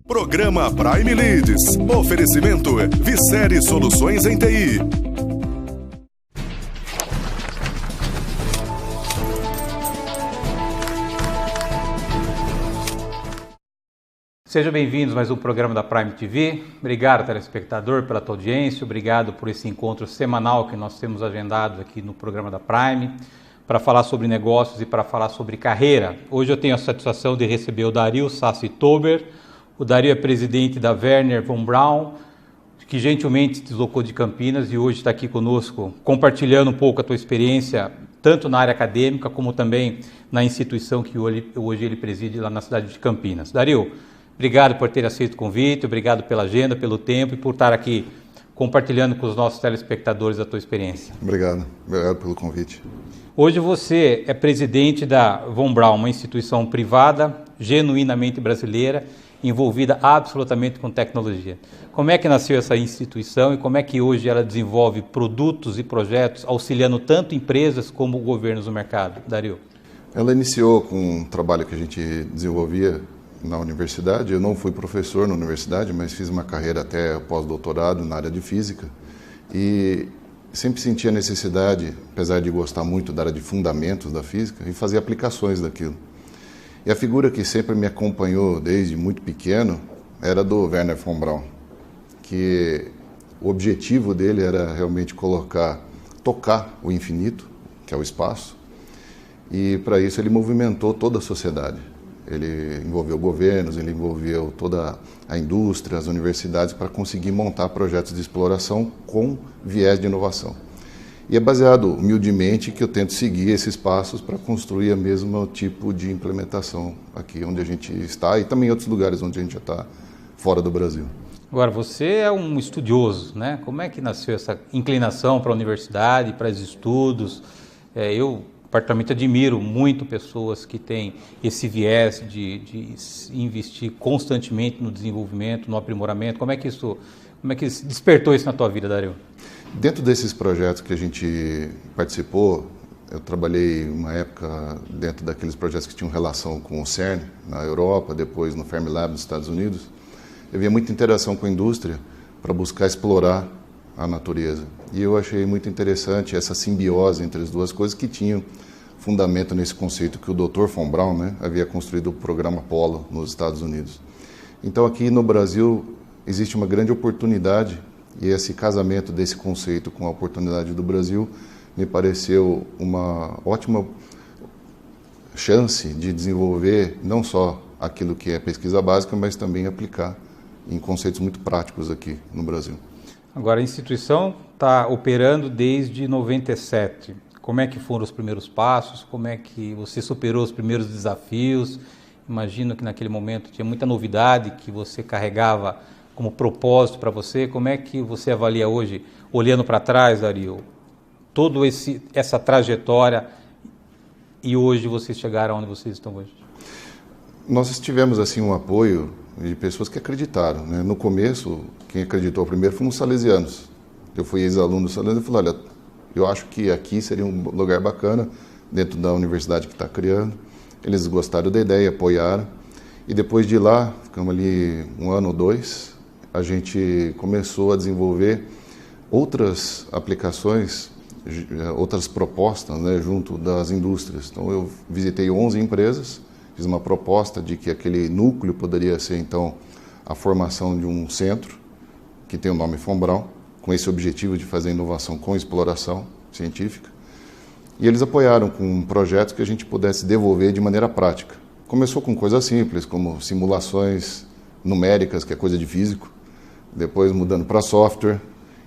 Programa Prime Leads. Oferecimento Vicere Soluções em TI. Sejam bem-vindos a mais um programa da Prime TV. Obrigado, telespectador, pela tua audiência. Obrigado por esse encontro semanal que nós temos agendado aqui no programa da Prime para falar sobre negócios e para falar sobre carreira. Hoje eu tenho a satisfação de receber o Dario Sassi Tober. O Dario é presidente da Wernher von Braun, que gentilmente se deslocou de Campinas e hoje está aqui conosco, compartilhando um pouco a tua experiência, tanto na área acadêmica como também na instituição que hoje ele preside lá na cidade de Campinas. Dario, obrigado por ter aceito o convite, obrigado pela agenda, pelo tempo e por estar aqui compartilhando com os nossos telespectadores a tua experiência. Obrigado pelo convite. Hoje você é presidente da Von Braun, uma instituição privada, genuinamente brasileira, envolvida absolutamente com tecnologia. Como é que nasceu essa instituição e como é que hoje ela desenvolve produtos e projetos auxiliando tanto empresas como governos no mercado? Dario. Ela iniciou com um trabalho que a gente desenvolvia na universidade. Eu não fui professor na universidade, mas fiz uma carreira até pós-doutorado na área de física e sempre senti a necessidade, apesar de gostar muito da área de fundamentos da física, de fazer aplicações daquilo. E a figura que sempre me acompanhou desde muito pequeno era do Wernher von Braun, que o objetivo dele era realmente tocar o infinito, que é o espaço, e para isso ele movimentou toda a sociedade. Ele envolveu governos, ele envolveu toda a indústria, as universidades, para conseguir montar projetos de exploração com viés de inovação. E é baseado, humildemente, que eu tento seguir esses passos para construir o mesmo tipo de implementação aqui onde a gente está e também em outros lugares onde a gente já está fora do Brasil. Agora, você é um estudioso, né? Como é que nasceu essa inclinação para a universidade, para os estudos? Eu particularmente admiro muito pessoas que têm esse viés de investir constantemente no desenvolvimento, no aprimoramento. Como é que despertou isso na tua vida, Dario? Dentro desses projetos que a gente participou, eu trabalhei uma época dentro daqueles projetos que tinham relação com o CERN na Europa, depois no Fermilab nos Estados Unidos. Eu via muita interação com a indústria para buscar explorar a natureza. E eu achei muito interessante essa simbiose entre as duas coisas que tinham fundamento nesse conceito que o Dr. von Braun, né, havia construído o programa Apollo nos Estados Unidos. Então aqui no Brasil existe uma grande oportunidade e esse casamento desse conceito com a oportunidade do Brasil me pareceu uma ótima chance de desenvolver não só aquilo que é pesquisa básica, mas também aplicar em conceitos muito práticos aqui no Brasil. Agora, a instituição está operando desde 97. Como é que foram os primeiros passos? Como é que você superou os primeiros desafios? Imagino que naquele momento tinha muita novidade que você carregava como propósito para você. Como é que você avalia hoje, olhando para trás, Dario, toda essa trajetória e hoje vocês chegaram onde vocês estão hoje? Nós tivemos assim um apoio de pessoas que acreditaram, né? No começo, quem acreditou primeiro foram os salesianos. Eu fui ex-aluno do Salesiano e falei, olha, eu acho que aqui seria um lugar bacana dentro da universidade que está criando. Eles gostaram da ideia, apoiaram. E depois de lá, ficamos ali 1 ano ou 2, a gente começou a desenvolver outras aplicações, outras propostas, né, junto das indústrias. Então eu visitei 11 empresas, fiz uma proposta de que aquele núcleo poderia ser então a formação de um centro, que tem o nome von Braun, com esse objetivo de fazer inovação com exploração científica. E eles apoiaram com projetos que a gente pudesse desenvolver de maneira prática. Começou com coisas simples, como simulações numéricas, que é coisa de físico, depois mudando para software,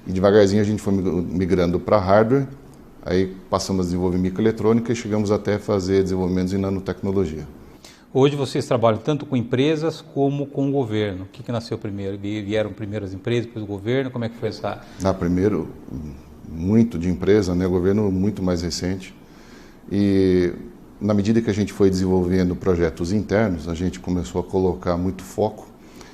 e devagarzinho a gente foi migrando para hardware, aí passamos a desenvolver microeletrônica e chegamos até a fazer desenvolvimentos em nanotecnologia. Hoje vocês trabalham tanto com empresas como com o governo. O que nasceu primeiro? Vieram primeiro as empresas, depois o governo? Como é que foi essa? Primeiro, muito de empresa, né? O governo muito mais recente. E na medida que a gente foi desenvolvendo projetos internos, a gente começou a colocar muito foco.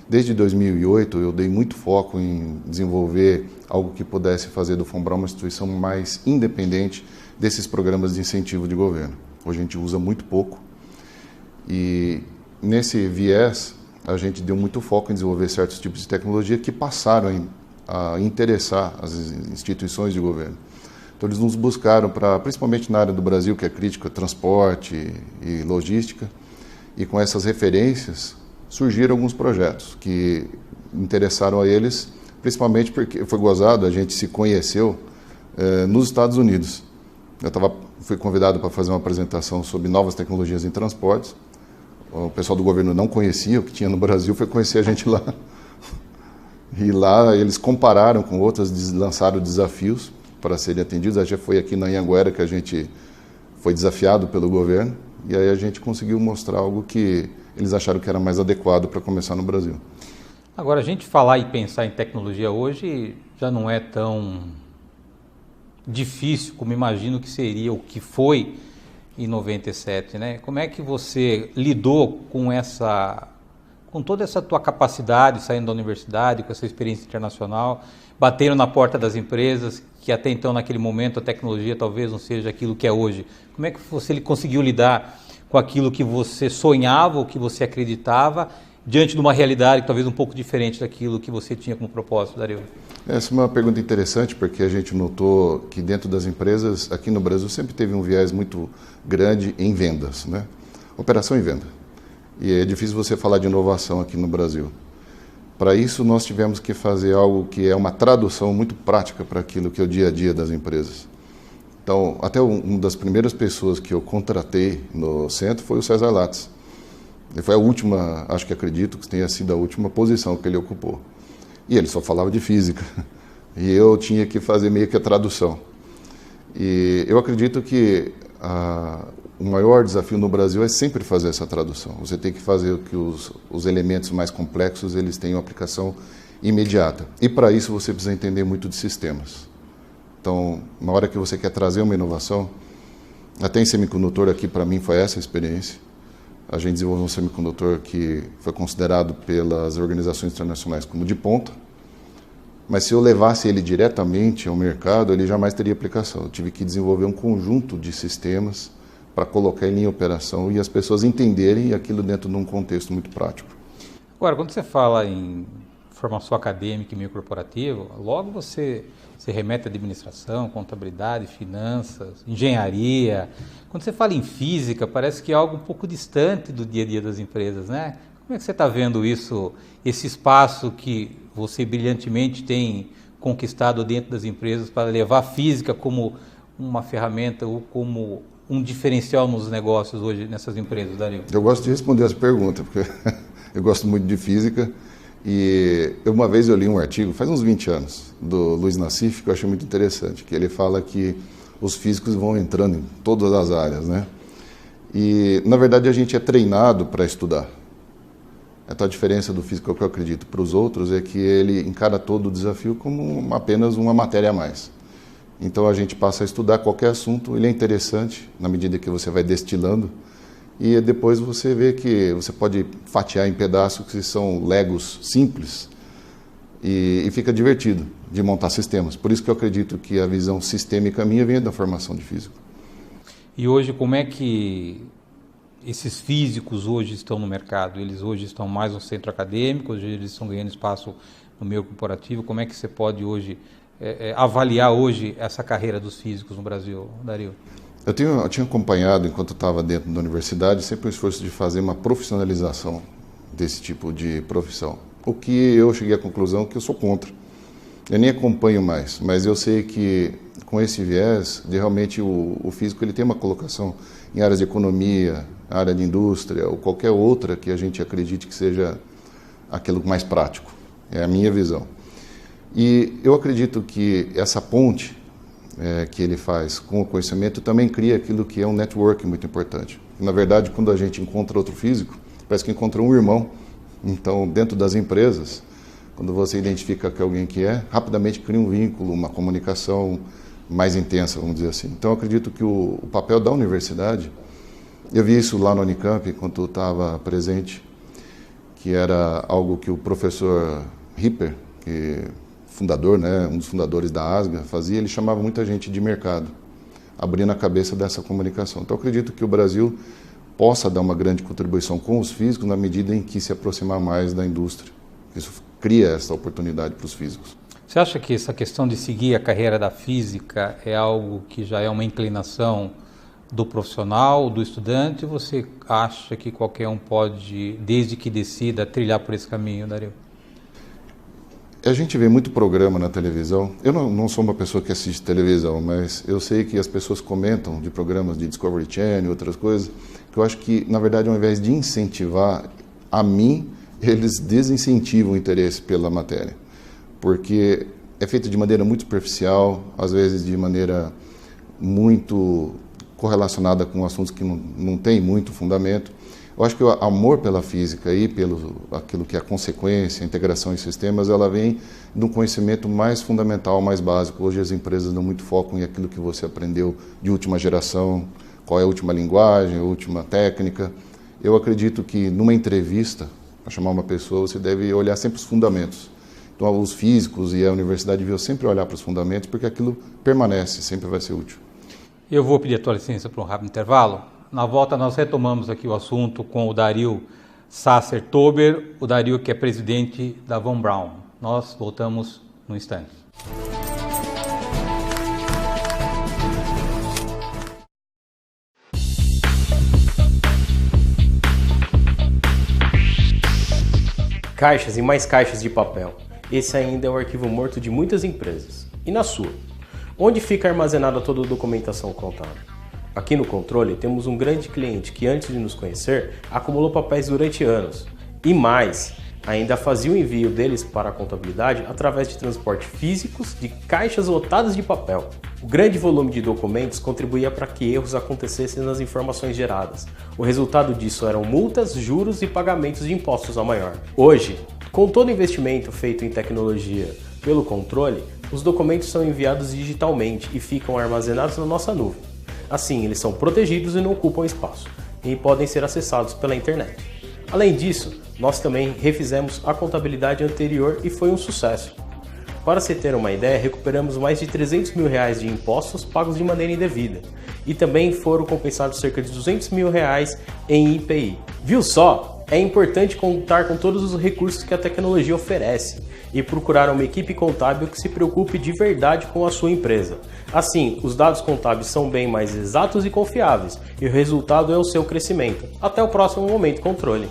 Desde 2008, eu dei muito foco em desenvolver algo que pudesse fazer do von Braun uma instituição mais independente desses programas de incentivo de governo. Hoje a gente usa muito pouco. E nesse viés, a gente deu muito foco em desenvolver certos tipos de tecnologia que passaram a interessar as instituições de governo. Então eles nos buscaram principalmente na área do Brasil, que é crítica, transporte e logística, e com essas referências surgiram alguns projetos que interessaram a eles, principalmente porque foi gozado, a gente se conheceu nos Estados Unidos. Fui convidado para fazer uma apresentação sobre novas tecnologias em transportes. O pessoal do governo não conhecia o que tinha no Brasil, foi conhecer a gente lá. E lá eles compararam com outras, lançaram desafios para serem atendidos. A gente foi aqui na Anhanguera que a gente foi desafiado pelo governo, e aí a gente conseguiu mostrar algo que eles acharam que era mais adequado para começar no Brasil. Agora, a gente falar e pensar em tecnologia hoje já não é tão difícil como imagino que seria o que foi em 97, né? Como é que você lidou com toda essa tua capacidade saindo da universidade, com essa experiência internacional, batendo na porta das empresas, que até então, naquele momento, a tecnologia talvez não seja aquilo que é hoje. Como é que você conseguiu lidar com aquilo que você sonhava ou que você acreditava, diante de uma realidade talvez um pouco diferente daquilo que você tinha como propósito, Dario? Essa é uma pergunta interessante, porque a gente notou que dentro das empresas, aqui no Brasil, sempre teve um viés muito grande em vendas, né? Operação e venda. E é difícil você falar de inovação aqui no Brasil. Para isso, nós tivemos que fazer algo que é uma tradução muito prática para aquilo que é o dia a dia das empresas. Então, até uma das primeiras pessoas que eu contratei no centro foi o César Lattes. Ele foi a última, acho que acredito que tenha sido a última posição que ele ocupou. E ele só falava de física. E eu tinha que fazer meio que a tradução. E eu acredito que o maior desafio no Brasil é sempre fazer essa tradução. Você tem que fazer que os elementos mais complexos eles tenham aplicação imediata. E para isso você precisa entender muito de sistemas. Então, na hora que você quer trazer uma inovação, até em semicondutor aqui para mim foi essa a experiência. A gente desenvolveu um semicondutor que foi considerado pelas organizações internacionais como de ponta, mas se eu levasse ele diretamente ao mercado, ele jamais teria aplicação. Eu tive que desenvolver um conjunto de sistemas para colocar ele em operação e as pessoas entenderem aquilo dentro de um contexto muito prático. Agora, quando você fala em formação acadêmica e meio corporativo, logo você se remete à administração, contabilidade, finanças, engenharia. Quando você fala em física, parece que é algo um pouco distante do dia a dia das empresas, né? Como é que você está vendo isso, esse espaço que você brilhantemente tem conquistado dentro das empresas para levar a física como uma ferramenta ou como um diferencial nos negócios hoje nessas empresas, Dario? Eu gosto de responder essa pergunta, porque eu gosto muito de física. E uma vez eu li um artigo, faz uns 20 anos, do Luiz Nassif, que eu achei muito interessante, que ele fala que os físicos vão entrando em todas as áreas, né? E, na verdade, a gente é treinado para estudar. Então, a diferença do físico, que eu acredito, para os outros, é que ele encara todo o desafio como apenas uma matéria a mais. Então, a gente passa a estudar qualquer assunto, ele é interessante, na medida que você vai destilando, e depois você vê que você pode fatiar em pedaços que são legos simples e fica divertido de montar sistemas. Por isso que eu acredito que a visão sistêmica minha vem da formação de físico. E hoje, como é que esses físicos hoje estão no mercado? Eles hoje estão mais no centro acadêmico, hoje eles estão ganhando espaço no meio corporativo. Como é que você pode hoje avaliar hoje essa carreira dos físicos no Brasil, Dario? Eu tinha acompanhado, enquanto eu estava dentro da universidade, sempre o esforço de fazer uma profissionalização desse tipo de profissão. O que eu cheguei à conclusão que eu sou contra. Eu nem acompanho mais, mas eu sei que com esse viés, realmente o físico ele tem uma colocação em áreas de economia, área de indústria ou qualquer outra que a gente acredite que seja aquilo mais prático. É a minha visão. E eu acredito que essa ponte que ele faz com o conhecimento também cria aquilo que é um network muito importante. Na verdade, quando a gente encontra outro físico, parece que encontra um irmão. Então, dentro das empresas, quando você identifica que alguém que rapidamente cria um vínculo, uma comunicação mais intensa, vamos dizer assim. Então, eu acredito que o papel da universidade, eu vi isso lá no Unicamp, enquanto eu estava presente, que era algo que o professor Ripper, fundador, né, um dos fundadores da ASGA, fazia, ele chamava muita gente de mercado, abrindo a cabeça dessa comunicação. Então, eu acredito que o Brasil possa dar uma grande contribuição com os físicos na medida em que se aproximar mais da indústria. Isso cria essa oportunidade para os físicos. Você acha que essa questão de seguir a carreira da física é algo que já é uma inclinação do profissional, do estudante, ou você acha que qualquer um pode, desde que decida, trilhar por esse caminho, Dario? A gente vê muito programa na televisão. Eu não sou uma pessoa que assiste televisão, mas eu sei que as pessoas comentam de programas de Discovery Channel e outras coisas, que eu acho que, na verdade, ao invés de incentivar a mim, eles desincentivam o interesse pela matéria. Porque é feito de maneira muito superficial, às vezes de maneira muito correlacionada com assuntos que não tem muito fundamento. Eu acho que o amor pela física e pelo aquilo que é a consequência, a integração em sistemas, ela vem de um conhecimento mais fundamental, mais básico. Hoje as empresas dão muito foco em aquilo que você aprendeu de última geração, qual é a última linguagem, a última técnica. Eu acredito que numa entrevista, para chamar uma pessoa, você deve olhar sempre os fundamentos. Então, os físicos e a universidade deviam sempre olhar para os fundamentos, porque aquilo permanece, sempre vai ser útil. Eu vou pedir a tua licença para um rápido intervalo. Na volta, nós retomamos aqui o assunto com o Dario Sasser-Tober, o Dario que é presidente da Von Braun. Nós voltamos no instante. Caixas e mais caixas de papel. Esse ainda é o arquivo morto de muitas empresas. E na sua? Onde fica armazenada toda a documentação contábil? Aqui no Controle temos um grande cliente que, antes de nos conhecer, acumulou papéis durante anos. E mais, ainda fazia o envio deles para a contabilidade através de transporte físicos de caixas lotadas de papel. O grande volume de documentos contribuía para que erros acontecessem nas informações geradas. O resultado disso eram multas, juros e pagamentos de impostos a maior. Hoje, com todo o investimento feito em tecnologia pelo Controle, os documentos são enviados digitalmente e ficam armazenados na nossa nuvem. Assim, eles são protegidos e não ocupam espaço, e podem ser acessados pela internet. Além disso, nós também refizemos a contabilidade anterior e foi um sucesso. Para se ter uma ideia, recuperamos mais de R$300 mil de impostos pagos de maneira indevida, e também foram compensados cerca de R$200 mil em IPI. Viu só? É importante contar com todos os recursos que a tecnologia oferece e procurar uma equipe contábil que se preocupe de verdade com a sua empresa. Assim, os dados contábeis são bem mais exatos e confiáveis, e o resultado é o seu crescimento. Até o próximo Momento Controle.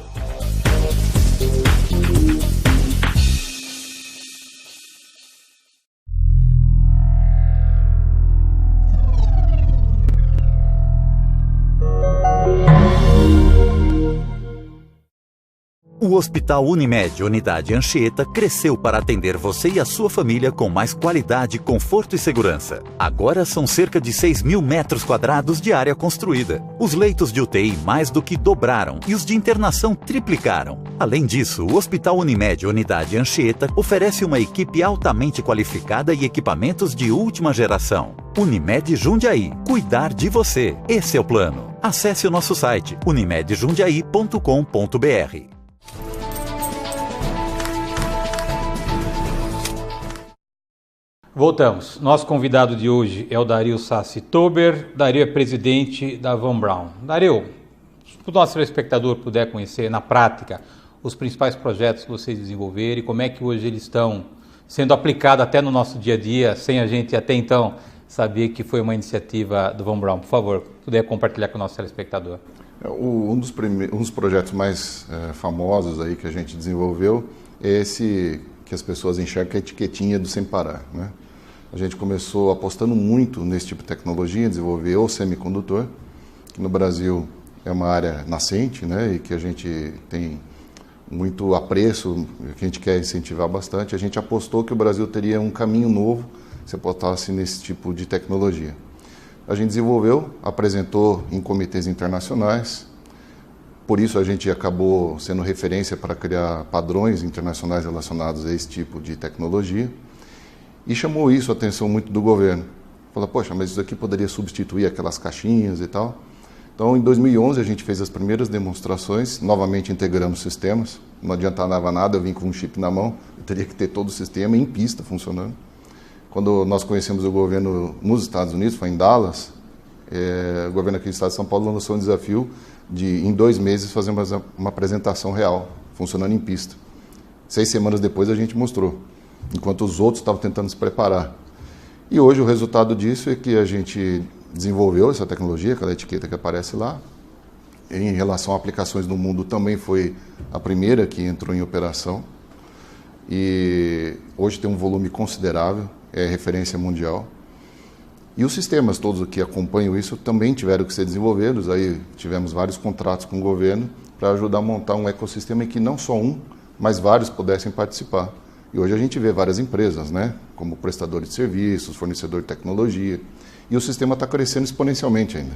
O Hospital Unimed Unidade Anchieta cresceu para atender você e a sua família com mais qualidade, conforto e segurança. Agora são cerca de 6.000 metros quadrados de área construída. Os leitos de UTI mais do que dobraram e os de internação triplicaram. Além disso, o Hospital Unimed Unidade Anchieta oferece uma equipe altamente qualificada e equipamentos de última geração. Unimed Jundiaí. Cuidar de você. Esse é o plano. Acesse o nosso site unimedjundiaí.com.br. Voltamos. Nosso convidado de hoje é o Dario Sasser-Tober. Dario é presidente da Von Braun. Dario, se o nosso telespectador puder conhecer na prática os principais projetos que vocês desenvolveram e como é que hoje eles estão sendo aplicados até no nosso dia a dia, sem a gente até então saber que foi uma iniciativa do Von Braun. Por favor, puder compartilhar com o nosso telespectador. Um dos projetos mais famosos aí que a gente desenvolveu é esse que as pessoas enxergam, a etiquetinha do Sem Parar, né? A gente começou apostando muito nesse tipo de tecnologia, desenvolver o semicondutor, que no Brasil é uma área nascente, né, e que a gente tem muito apreço, que a gente quer incentivar bastante. A gente apostou que o Brasil teria um caminho novo se apostasse nesse tipo de tecnologia. A gente desenvolveu, apresentou em comitês internacionais, por isso a gente acabou sendo referência para criar padrões internacionais relacionados a esse tipo de tecnologia. E chamou isso a atenção muito do governo. Falou, poxa, mas isso aqui poderia substituir aquelas caixinhas e tal. Então, em 2011, a gente fez as primeiras demonstrações, novamente integramos sistemas. Não adiantava nada eu vim com um chip na mão, eu teria que ter todo o sistema em pista funcionando. Quando nós conhecemos o governo nos Estados Unidos, foi em Dallas, o governo aqui do estado de São Paulo lançou um desafio de, em 2 meses, fazer uma apresentação real, funcionando em pista. 6 semanas depois a gente mostrou, enquanto os outros estavam tentando se preparar. E hoje o resultado disso é que a gente desenvolveu essa tecnologia, aquela etiqueta que aparece lá. Em relação a aplicações no mundo, também foi a primeira que entrou em operação. E hoje tem um volume considerável, é referência mundial. E os sistemas todos que acompanham isso também tiveram que ser desenvolvidos. Aí tivemos vários contratos com o governo para ajudar a montar um ecossistema em que não só um, mas vários pudessem participar. E hoje a gente vê várias empresas, né, como prestadores de serviços, fornecedor de tecnologia, e o sistema está crescendo exponencialmente ainda.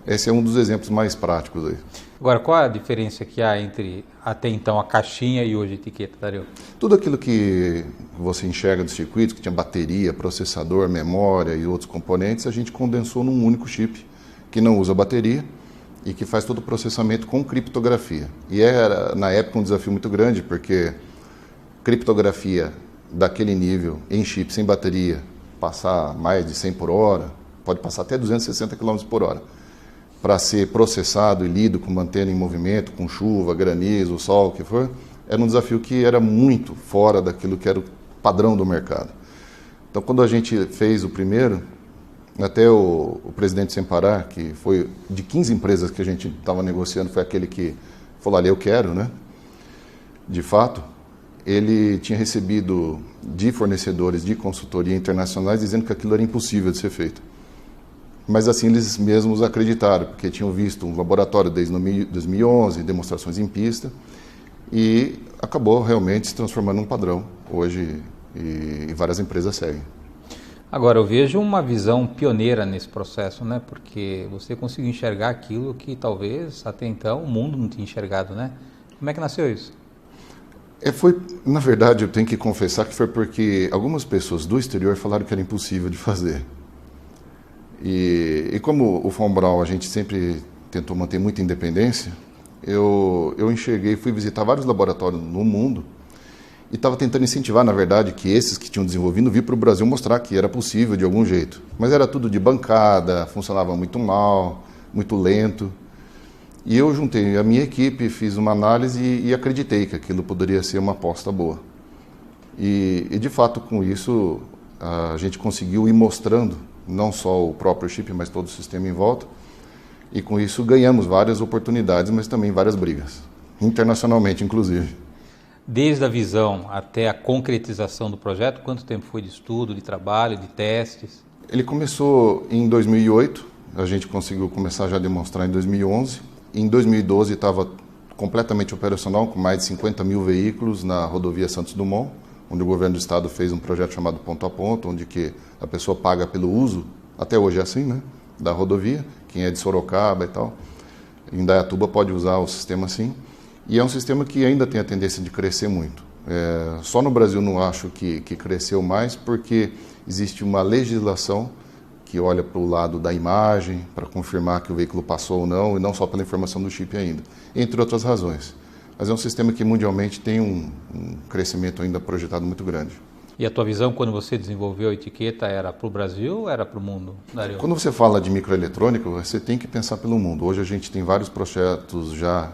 Esse é um dos exemplos mais práticos aí. Agora, qual a diferença que há entre até então a caixinha e hoje a etiqueta, Dario? Tudo aquilo que você enxerga dos circuitos, que tinha bateria, processador, memória e outros componentes, a gente condensou num único chip, que não usa bateria e que faz todo o processamento com criptografia. E era, na época, um desafio muito grande, porque criptografia daquele nível, em chip, sem bateria, passar mais de 100 por hora, pode passar até 260 km por hora, para ser processado e lido com mantendo em movimento, com chuva, granizo, sol, o que for, era um desafio que era muito fora daquilo que era o padrão do mercado. Então, quando a gente fez o primeiro, até o presidente Sem Parar, que foi de 15 empresas que a gente estava negociando, foi aquele que falou, olha, eu quero, né? De fato, ele tinha recebido de fornecedores de consultoria internacionais dizendo que aquilo era impossível de ser feito. Mas assim eles mesmos acreditaram, porque tinham visto um laboratório desde 2011, demonstrações em pista, e acabou realmente se transformando num padrão hoje, e várias empresas seguem. Agora, eu vejo uma visão pioneira nesse processo, né? Porque você conseguiu enxergar aquilo que talvez até então o mundo não tinha enxergado, né? Como é que nasceu isso? Foi, na verdade, eu tenho que confessar que foi porque algumas pessoas do exterior falaram que era impossível de fazer. E como o Von Braun a gente sempre tentou manter muita independência, eu enxerguei, fui visitar vários laboratórios no mundo e estava tentando incentivar, na verdade, que esses que tinham desenvolvido vir para o Brasil mostrar que era possível de algum jeito. Mas era tudo de bancada, funcionava muito mal, muito lento. E eu juntei a minha equipe, fiz uma análise e acreditei que aquilo poderia ser uma aposta boa. E de fato, com isso, a gente conseguiu ir mostrando não só o próprio chip, mas todo o sistema em volta. E com isso ganhamos várias oportunidades, mas também várias brigas, internacionalmente inclusive. Desde a visão até a concretização do projeto, quanto tempo foi de estudo, de trabalho, de testes? Ele começou em 2008, a gente conseguiu começar já a demonstrar em 2011. Em 2012 estava completamente operacional, com mais de 50 mil veículos na rodovia Santos Dumont, onde o governo do estado fez um projeto chamado Ponto a Ponto, onde que a pessoa paga pelo uso, até hoje é assim, né, da rodovia, quem é de Sorocaba e tal. Em Indaiatuba pode usar o sistema assim, e é um sistema que ainda tem a tendência de crescer muito. Só no Brasil não acho que cresceu mais, porque existe uma legislação que olha para o lado da imagem, para confirmar que o veículo passou ou não, e não só pela informação do chip ainda, entre outras razões. Mas é um sistema que mundialmente tem um crescimento ainda projetado muito grande. E a tua visão, quando você desenvolveu a etiqueta, era para o Brasil ou era para o mundo, Dario? Quando você fala de microeletrônica, você tem que pensar pelo mundo. Hoje a gente tem vários projetos já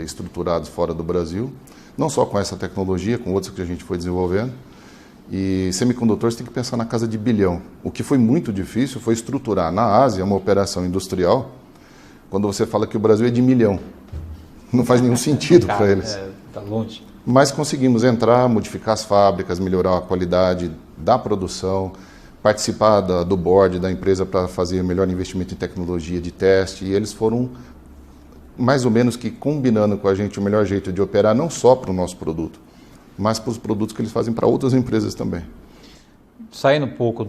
estruturados fora do Brasil, não só com essa tecnologia, com outras que a gente foi desenvolvendo. E semicondutores tem que pensar na casa de bilhão. O que foi muito difícil foi estruturar na Ásia uma operação industrial, quando você fala que o Brasil é de milhão. Não faz nenhum sentido para eles. Está longe. Mas conseguimos entrar, modificar as fábricas, melhorar a qualidade da produção, participar do board da empresa para fazer melhor investimento em tecnologia de teste. E eles foram mais ou menos que combinando com a gente o melhor jeito de operar, não só para o nosso produto, mas para os produtos que eles fazem para outras empresas também. Saindo um pouco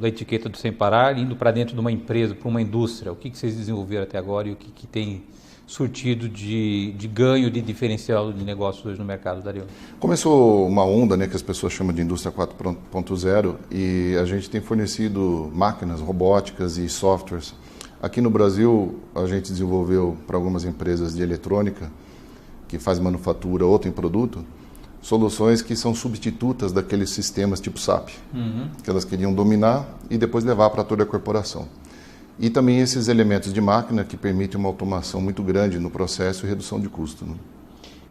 da etiqueta do Sem Parar, indo para dentro de uma empresa, para uma indústria, o que vocês desenvolveram até agora e o que tem surtido de ganho, de diferencial de negócios hoje no mercado, Dario? Começou uma onda, né, que as pessoas chamam de indústria 4.0, e a gente tem fornecido máquinas, robóticas e softwares. Aqui no Brasil, a gente desenvolveu para algumas empresas de eletrônica, que faz manufatura ou tem produto, soluções que são substitutas daqueles sistemas tipo SAP, que elas queriam dominar e depois levar para toda a corporação. e também esses elementos de máquina que permitem uma automação muito grande no processo e redução de custo, né?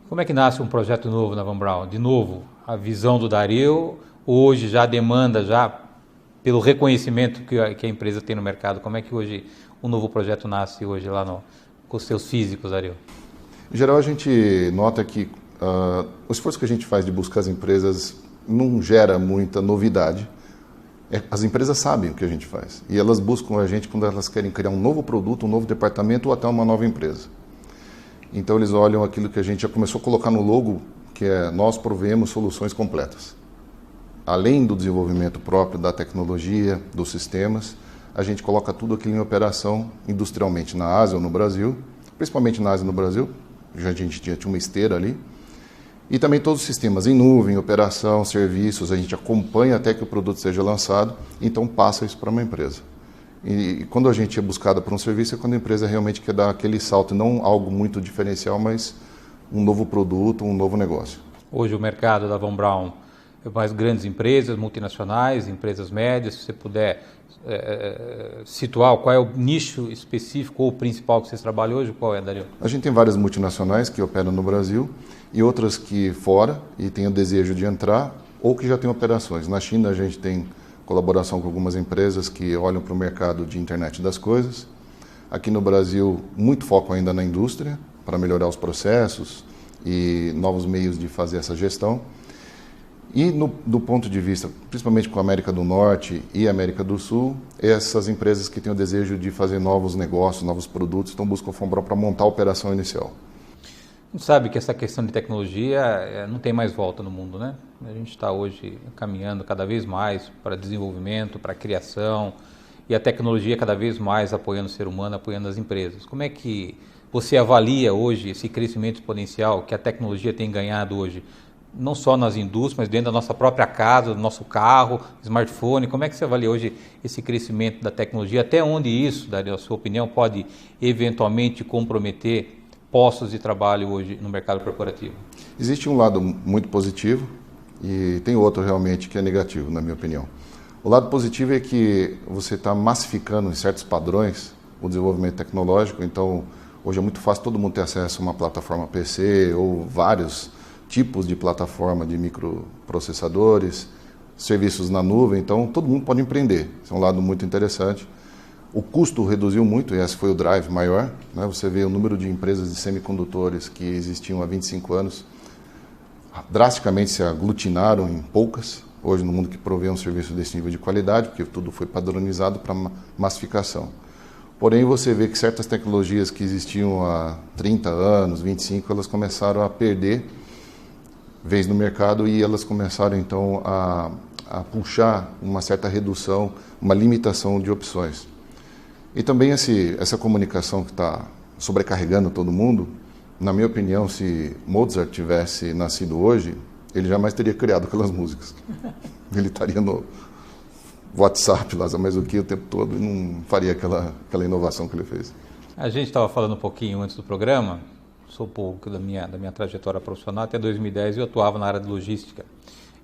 Como é que nasce um projeto novo na Von Braun? De novo, a visão do Dario, hoje já demanda, já pelo reconhecimento que a empresa tem no mercado, como é que hoje um novo projeto nasce hoje lá com os seus físicos, Dario? Em geral, a gente nota que o esforço que a gente faz de buscar as empresas não gera muita novidade. As empresas sabem o que a gente faz e elas buscam a gente quando elas querem criar um novo produto, um novo departamento ou até uma nova empresa. Então eles olham aquilo que a gente já começou a colocar no logo, que é nós provemos soluções completas. Além do desenvolvimento próprio da tecnologia, dos sistemas, a gente coloca tudo aquilo em operação industrialmente na Ásia ou no Brasil, principalmente na Ásia e no Brasil, já a gente tinha uma esteira ali, e também todos os sistemas em nuvem, operação, serviços, a gente acompanha até que o produto seja lançado, então passa isso para uma empresa. E quando a gente é buscado por um serviço é quando a empresa realmente quer dar aquele salto, não algo muito diferencial, mas um novo produto, um novo negócio. Hoje o mercado da Von Braun é mais grandes empresas, multinacionais, empresas médias. Se você puder situar qual é o nicho específico ou principal que vocês trabalham hoje, qual é, Dario? A gente tem várias multinacionais que operam no Brasil e outras que fora e têm o desejo de entrar ou que já têm operações. Na China a gente tem colaboração com algumas empresas que olham para o mercado de internet das coisas. Aqui no Brasil, muito foco ainda na indústria, para melhorar os processos e novos meios de fazer essa gestão. E do ponto de vista, principalmente com a América do Norte e América do Sul, essas empresas que têm o desejo de fazer novos negócios, novos produtos, então buscam a Von Braun para montar a operação inicial. A gente sabe que essa questão de tecnologia não tem mais volta no mundo, né? A gente está hoje caminhando cada vez mais para desenvolvimento, para criação, e a tecnologia cada vez mais apoiando o ser humano, apoiando as empresas. Como é que você avalia hoje esse crescimento exponencial que a tecnologia tem ganhado hoje, não só nas indústrias, mas dentro da nossa própria casa, do nosso carro, smartphone? Como é que você avalia hoje esse crescimento da tecnologia? Até onde isso, Dario, a sua opinião, pode eventualmente comprometer postos de trabalho hoje no mercado corporativo? Existe um lado muito positivo e tem outro realmente que é negativo, na minha opinião. O lado positivo é que você está massificando em certos padrões o desenvolvimento tecnológico, então hoje é muito fácil todo mundo ter acesso a uma plataforma PC ou vários tipos de plataforma de microprocessadores, serviços na nuvem, então todo mundo pode empreender. Esse é um lado muito interessante. O custo reduziu muito, e esse foi o drive maior, né? Você vê o número de empresas de semicondutores que existiam há 25 anos, drasticamente se aglutinaram em poucas, hoje no mundo que provê um serviço desse nível de qualidade, porque tudo foi padronizado para massificação. Porém, você vê que certas tecnologias que existiam há 30 anos, 25, elas começaram a perder vez no mercado e elas começaram então a puxar uma certa redução, uma limitação de opções. E também essa comunicação que está sobrecarregando todo mundo, na minha opinião, se Mozart tivesse nascido hoje, ele jamais teria criado aquelas músicas. Ele estaria no WhatsApp lá, mais o que o tempo todo, e não faria aquela inovação que ele fez. A gente estava falando um pouquinho antes do programa, sou um pouco da minha trajetória profissional, até 2010 eu atuava na área de logística.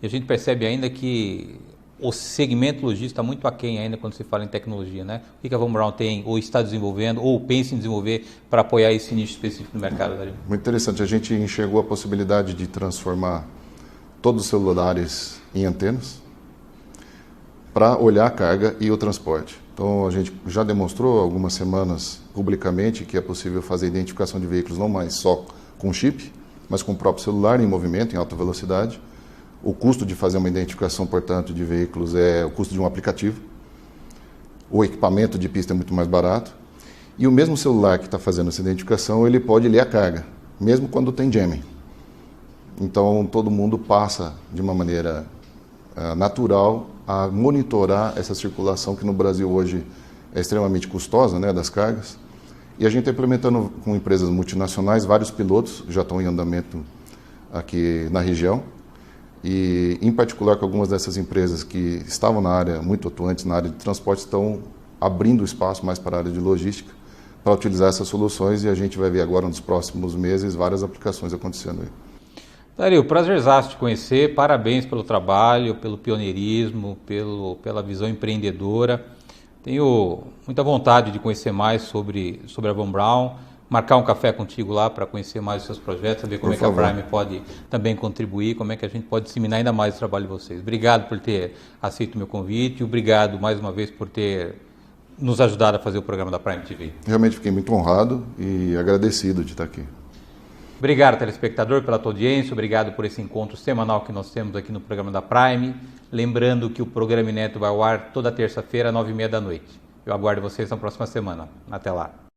E a gente percebe ainda que o segmento logístico está muito aquém ainda quando se fala em tecnologia, né? O que a Von Braun tem ou está desenvolvendo ou pensa em desenvolver para apoiar esse nicho específico no mercado, Dario? Muito interessante. A gente enxergou a possibilidade de transformar todos os celulares em antenas para olhar a carga e o transporte. Então, a gente já demonstrou há algumas semanas publicamente que é possível fazer identificação de veículos não mais só com chip, mas com o próprio celular em movimento, em alta velocidade. O custo de fazer uma identificação, portanto, de veículos é o custo de um aplicativo. O equipamento de pista é muito mais barato. E o mesmo celular que está fazendo essa identificação, ele pode ler a carga, mesmo quando tem jamming. Então, todo mundo passa de uma maneira natural a monitorar essa circulação que no Brasil hoje é extremamente custosa, né, das cargas. E a gente está implementando com empresas multinacionais, vários pilotos já estão em andamento aqui na região. E, em particular, com algumas dessas empresas que estavam na área, muito atuantes na área de transporte, estão abrindo espaço mais para a área de logística para utilizar essas soluções, e a gente vai ver agora nos próximos meses várias aplicações acontecendo aí. Dario, prazerzaço te conhecer, parabéns pelo trabalho, pelo pioneirismo, pela visão empreendedora. Tenho muita vontade de conhecer mais sobre a Von Braun, marcar um café contigo lá para conhecer mais os seus projetos, saber como é que a Prime pode também contribuir, como é que a gente pode disseminar ainda mais o trabalho de vocês. Obrigado por ter aceito o meu convite e obrigado mais uma vez por ter nos ajudado a fazer o programa da Prime TV. Realmente fiquei muito honrado e agradecido de estar aqui. Obrigado, telespectador, pela tua audiência, obrigado por esse encontro semanal que nós temos aqui no programa da Prime. Lembrando que o programa Inédito vai ao ar toda terça-feira, às 9h30 da noite. Eu aguardo vocês na próxima semana. Até lá.